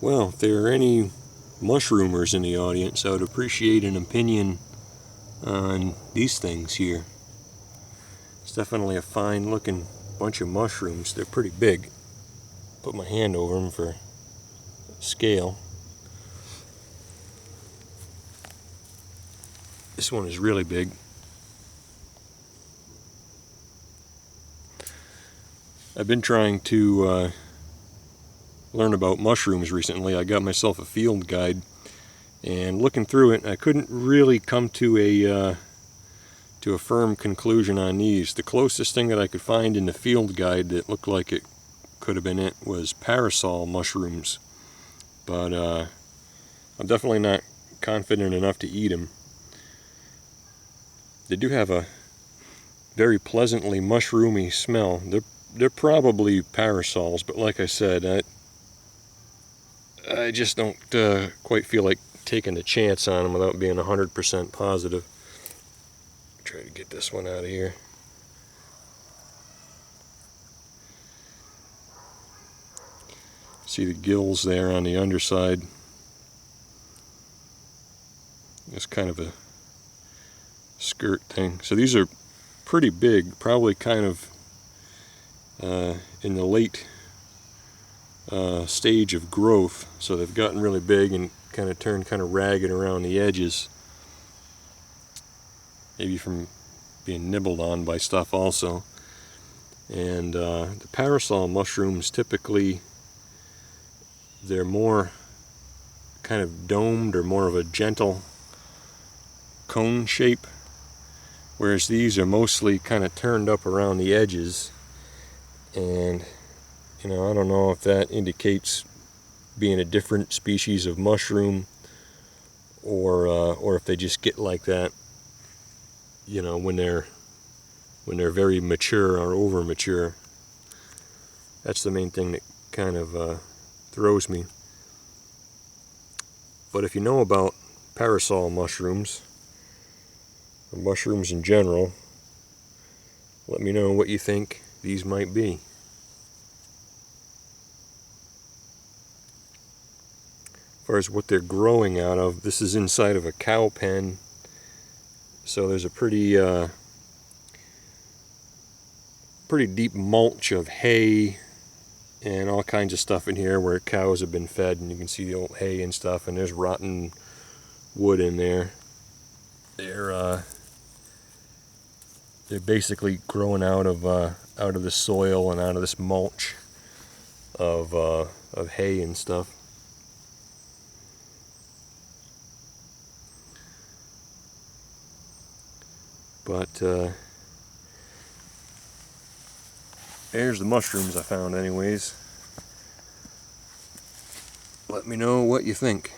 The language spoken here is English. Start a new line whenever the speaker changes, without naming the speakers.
Well, if there are any mushroomers in the audience, I would appreciate an opinion on these things here. It's definitely a fine looking bunch of mushrooms. They're pretty big. Put my hand over them for scale. This one is really big. I've been trying to learn about mushrooms recently. I got myself a field guide, and looking through it, I couldn't really come to a firm conclusion on these. The closest thing that I could find in the field guide that looked like it could have been it was parasol mushrooms, but I'm definitely not confident enough to eat them. They do have a very pleasantly mushroomy smell. They're probably parasols, but like I said, I just don't quite feel like taking a chance on them without being 100% positive. Try to get this one out of here. See the gills there on the underside. It's kind of a skirt thing. So these are pretty big, probably kind of in the late stage of growth, so they've gotten really big and kind of turned kind of ragged around the edges, maybe from being nibbled on by stuff also. And the parasol mushrooms, typically they're more kind of domed or more of a gentle cone shape, whereas these are mostly kind of turned up around the edges. And I don't know if that indicates being a different species of mushroom, or if they just get like that, when they're very mature or over mature. That's the main thing that kind of throws me. But if you know about parasol mushrooms, or mushrooms in general, let me know what you think these might be. As far as what they're growing out of, this is inside of a cow pen, so there's a pretty deep mulch of hay and all kinds of stuff in here where cows have been fed, and you can see the old hay and stuff, and there's rotten wood in there. They're basically growing out of the soil and out of this mulch of hay and stuff. But there's the mushrooms I found anyways. Let me know what you think.